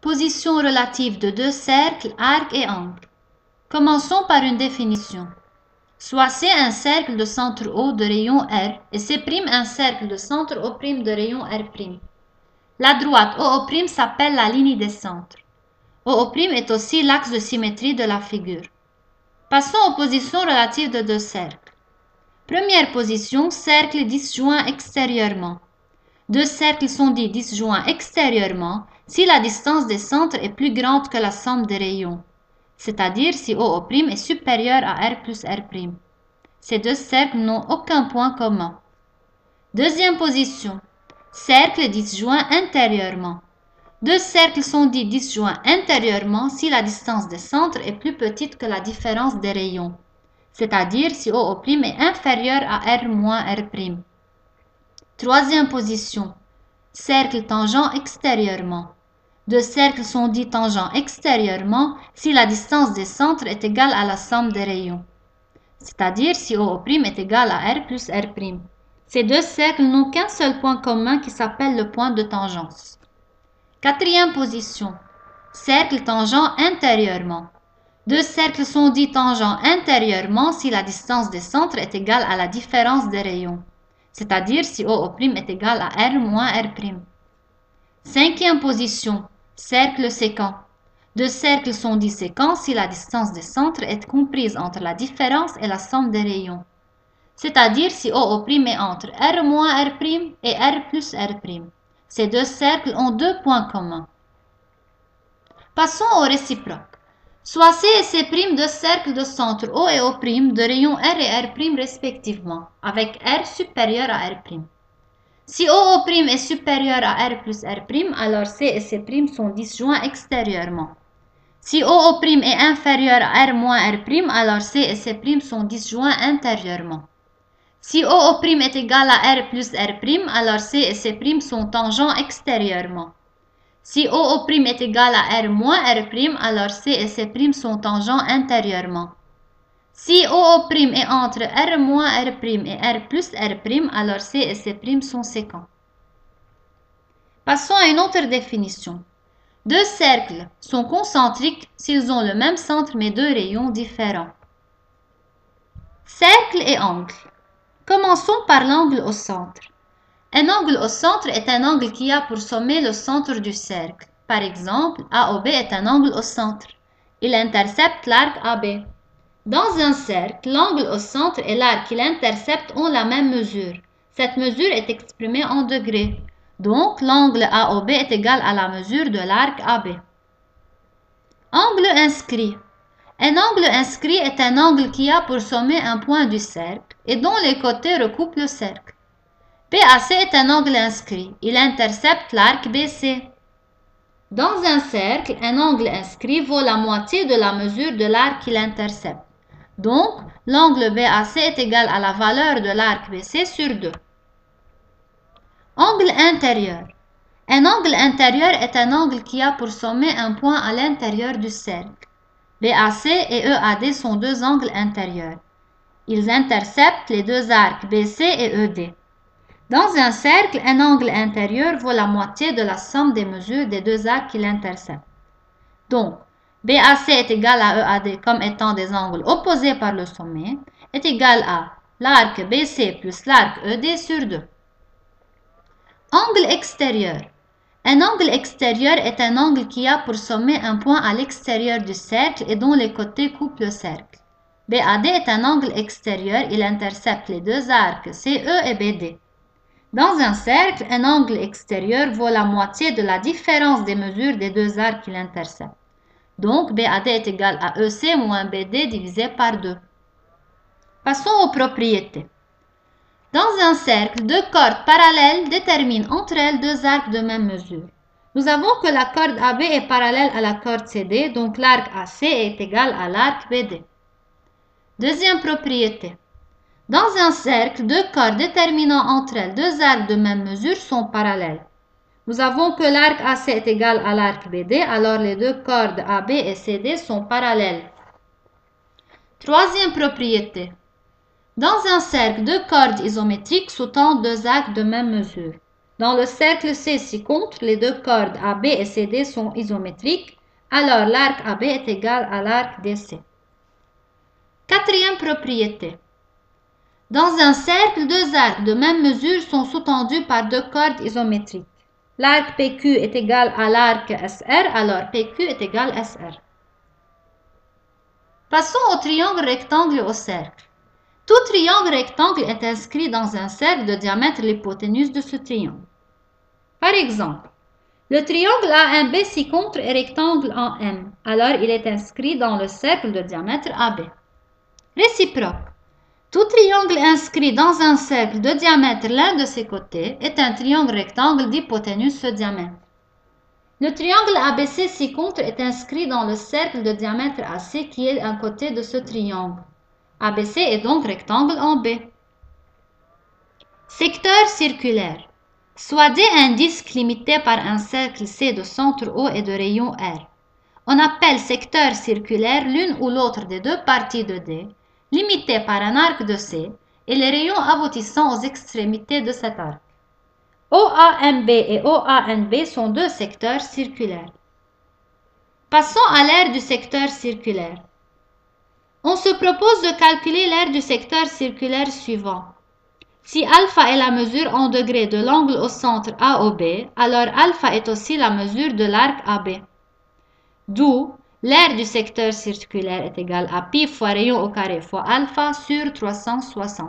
Position relative de deux cercles, arcs et angles. Commençons par une définition. Soit C un cercle de centre O de rayon R et C' un cercle de centre O' de rayon R'. La droite OO' s'appelle la ligne des centres. OO' est aussi l'axe de symétrie de la figure. Passons aux positions relatives de deux cercles. Première position, cercle disjoint extérieurement. Deux cercles sont dits disjoints extérieurement si la distance des centres est plus grande que la somme des rayons, c'est-à-dire si OO' est supérieur à R plus R'. Ces deux cercles n'ont aucun point commun. Deuxième position, cercle disjoint intérieurement. Deux cercles sont dits disjoints intérieurement si la distance des centres est plus petite que la différence des rayons, c'est-à-dire si OO' est inférieur à R moins R'. Troisième position, cercle tangent extérieurement. Deux cercles sont dits tangents extérieurement si la distance des centres est égale à la somme des rayons, c'est-à-dire si OO' est égal à R plus R'. Ces deux cercles n'ont qu'un seul point commun qui s'appelle le point de tangence. Quatrième position, cercle tangent intérieurement. Deux cercles sont dits tangents intérieurement si la distance des centres est égale à la différence des rayons, c'est-à-dire si OO' est égal à R moins R'. Cinquième position, cercle sécant. Deux cercles sont dits sécants si la distance des centres est comprise entre la différence et la somme des rayons, c'est-à-dire si OO' est entre R moins R' et R plus R'. Ces deux cercles ont deux points communs. Passons aux réciproques. Soit C et C', deux cercles de centre O et O' de rayons R et R' respectivement, avec R supérieur à R'. Si OO' est supérieur à R plus R', alors C et C' sont disjoints extérieurement. Si OO' est inférieur à R moins R', alors C et C' sont disjoints intérieurement. Si OO' est égal à R plus R', alors C et C' sont tangents extérieurement. Si OO' est égal à R moins R', alors C et C' sont tangents intérieurement. Si OO' est entre R moins R' et R plus R', alors C et C' sont sécants. Passons à une autre définition. Deux cercles sont concentriques s'ils ont le même centre mais deux rayons différents. Cercle et angle. Commençons par l'angle au centre. Un angle au centre est un angle qui a pour sommet le centre du cercle. Par exemple, AOB est un angle au centre. Il intercepte l'arc AB. Dans un cercle, l'angle au centre et l'arc qui l'intercepte ont la même mesure. Cette mesure est exprimée en degrés. Donc, l'angle AOB est égal à la mesure de l'arc AB. Angle inscrit. Un angle inscrit est un angle qui a pour sommet un point du cercle et dont les côtés recoupent le cercle. BAC est un angle inscrit. Il intercepte l'arc BC. Dans un cercle, un angle inscrit vaut la moitié de la mesure de l'arc qu'il intercepte. Donc, l'angle BAC est égal à la valeur de l'arc BC sur 2. Angle intérieur. Un angle intérieur est un angle qui a pour sommet un point à l'intérieur du cercle. BAC et EAD sont deux angles intérieurs. Ils interceptent les deux arcs BC et ED. Dans un cercle, un angle intérieur vaut la moitié de la somme des mesures des deux arcs qui l'interceptent. Donc, BAC est égal à EAD comme étant des angles opposés par le sommet, est égal à l'arc BC plus l'arc ED sur 2. Angle extérieur. Un angle extérieur est un angle qui a pour sommet un point à l'extérieur du cercle et dont les côtés coupent le cercle. BAD est un angle extérieur, il intercepte les deux arcs CE et BD. Dans un cercle, un angle extérieur vaut la moitié de la différence des mesures des deux arcs qu'il intercepte. Donc, BAD est égal à EC moins BD divisé par 2. Passons aux propriétés. Dans un cercle, deux cordes parallèles déterminent entre elles deux arcs de même mesure. Nous avons que la corde AB est parallèle à la corde CD, donc l'arc AC est égal à l'arc BD. Deuxième propriété. Dans un cercle, deux cordes déterminant entre elles deux arcs de même mesure sont parallèles. Nous avons que l'arc AC est égal à l'arc BD, alors les deux cordes AB et CD sont parallèles. Troisième propriété. Dans un cercle, deux cordes isométriques sous-tendent deux arcs de même mesure. Dans le cercle C ci-contre, les deux cordes AB et CD sont isométriques, alors l'arc AB est égal à l'arc DC. Quatrième propriété. Dans un cercle, deux arcs de même mesure sont sous-tendus par deux cordes isométriques. L'arc PQ est égal à l'arc SR, alors PQ est égal à SR. Passons au triangle rectangle et au cercle. Tout triangle rectangle est inscrit dans un cercle de diamètre l'hypoténuse de ce triangle. Par exemple, le triangle AMB ci-contre est rectangle en M, alors il est inscrit dans le cercle de diamètre AB. Réciproque. Tout triangle inscrit dans un cercle de diamètre l'un de ses côtés est un triangle rectangle d'hypoténuse ce diamètre. Le triangle ABC ci-contre est inscrit dans le cercle de diamètre AC qui est un côté de ce triangle. ABC est donc rectangle en B. Secteur circulaire. Soit D un disque limité par un cercle C de centre O et de rayon R. On appelle secteur circulaire l'une ou l'autre des deux parties de D, limitées par un arc de C, et les rayons aboutissant aux extrémités de cet arc. OAMB et OANB sont deux secteurs circulaires. Passons à l'aire du secteur circulaire. On se propose de calculer l'aire du secteur circulaire suivant. Si alpha est la mesure en degrés de l'angle au centre AOB, alors alpha est aussi la mesure de l'arc AB. D'où l'aire du secteur circulaire est égale à pi fois rayon au carré fois alpha sur 360.